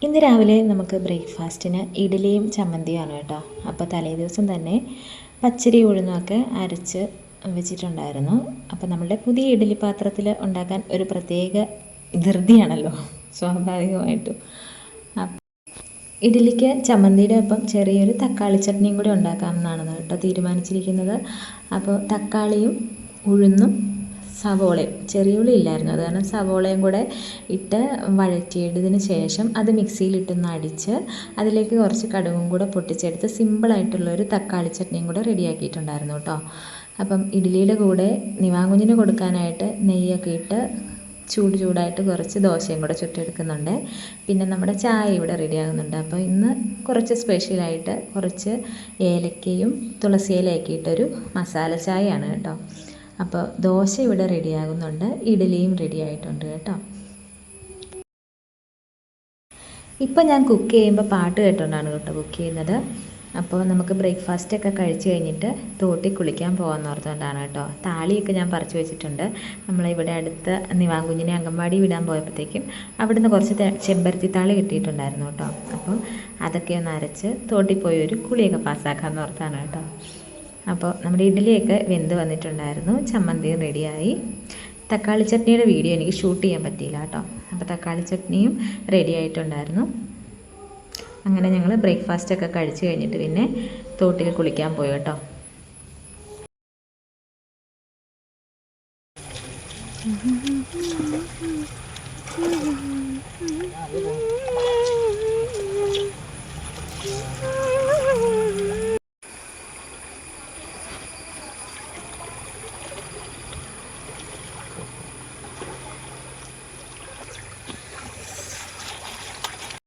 ഇന്ന് രാവിലെ നമുക്ക് ബ്രേക്ക്ഫാസ്റ്റിന് ഇഡ്ഡലിയും ചമ്മന്തിയുമാണ് കേട്ടോ. അപ്പോൾ തലേദിവസം തന്നെ പച്ചരി ഉഴുന്നുമൊക്കെ അരച്ച് വെച്ചിട്ടുണ്ടായിരുന്നു. അപ്പോൾ നമ്മളുടെ പുതിയ ഇഡ്ഡലി പാത്രത്തിൽ ഉണ്ടാക്കാൻ ഒരു പ്രത്യേക ധൃതിയാണല്ലോ സ്വാഭാവികമായിട്ടും. ഇഡ്ഡലിക്ക് ചമ്മന്തിയുടെ ഒപ്പം ചെറിയൊരു തക്കാളി ചട്നിയും കൂടി ഉണ്ടാക്കാമെന്നാണ് കേട്ടോ തീരുമാനിച്ചിരിക്കുന്നത്. അപ്പോൾ തക്കാളിയും ഉഴുന്നും സവോളയും, ചെറിയ ഉള്ളി ഇല്ലായിരുന്നു, അത് കാരണം സവോളയും കൂടെ ഇട്ട് വഴറ്റിയിട്ടതിന് ശേഷം അത് മിക്സിയിലിട്ടൊന്ന് അടിച്ച് അതിലേക്ക് കുറച്ച് കടുകും കൂടെ പൊട്ടിച്ചെടുത്ത് സിമ്പിളായിട്ടുള്ളൊരു തക്കാളി ചട്നിയും കൂടെ റെഡിയാക്കിയിട്ടുണ്ടായിരുന്നു കേട്ടോ. അപ്പം ഇഡ്ഡലിയുടെ കൂടെ നിവാങ്കുഞ്ഞിന് കൊടുക്കാനായിട്ട് നെയ്യൊക്കെ ഇട്ട് ചൂടായിട്ട് കുറച്ച് ദോശയും കൂടെ ചുട്ടെടുക്കുന്നുണ്ട്. പിന്നെ നമ്മുടെ ചായ ഇവിടെ റെഡിയാകുന്നുണ്ട്. അപ്പോൾ ഇന്ന് കുറച്ച് സ്പെഷ്യലായിട്ട് കുറച്ച് ഏലക്കയും തുളസി ഇലയൊക്കെ ഇട്ടൊരു മസാല ചായയാണ് കേട്ടോ. അപ്പോൾ ദോശ ഇവിടെ റെഡിയാകുന്നുണ്ട്, ഇഡ്ഡലിയും റെഡി ആയിട്ടുണ്ട് കേട്ടോ. ഇപ്പം ഞാൻ കുക്ക് ചെയ്യുമ്പോൾ പാട്ട് കേട്ടുകൊണ്ടാണ് കേട്ടോ കുക്ക് ചെയ്യുന്നത്. അപ്പോൾ നമുക്ക് ബ്രേക്ക്ഫാസ്റ്റൊക്കെ കഴിച്ച് കഴിഞ്ഞിട്ട് തോട്ടിൽ കുളിക്കാൻ പോകാമെന്ന് ഓർത്തുകൊണ്ടാണ് കേട്ടോ. താളിയൊക്കെ ഞാൻ പറിച്ച് വെച്ചിട്ടുണ്ട്. നമ്മളിവിടെ അടുത്ത് നിവാങ്കുഞ്ഞിനെ അംഗൻവാടി വിടാൻ പോയപ്പോഴത്തേക്കും അവിടുന്ന് കുറച്ച് ചെമ്പരത്തി താളി കിട്ടിയിട്ടുണ്ടായിരുന്നു കേട്ടോ. അപ്പോൾ അതൊക്കെ ഒന്ന് അരച്ച് തോട്ടിൽ പോയി ഒരു കുളിയൊക്കെ പാസ്സാക്കാമെന്ന് ഓർത്താണ് കേട്ടോ. അപ്പോൾ നമ്മുടെ ഇഡ്ഡലിയൊക്കെ വെന്ത് വന്നിട്ടുണ്ടായിരുന്നു, ചമ്മന്തിയും റെഡിയായി. തക്കാളി ചട്നിയുടെ വീഡിയോ എനിക്ക് ഷൂട്ട് ചെയ്യാൻ പറ്റിയില്ല കേട്ടോ. അപ്പോൾ തക്കാളി ചട്നിയും റെഡി ആയിട്ടുണ്ടായിരുന്നു. അങ്ങനെ ഞങ്ങൾ ബ്രേക്ക്ഫാസ്റ്റൊക്കെ കഴിച്ച് കഴിഞ്ഞിട്ട് പിന്നെ തോട്ടിൽ കുളിക്കാൻ പോയി കേട്ടോ.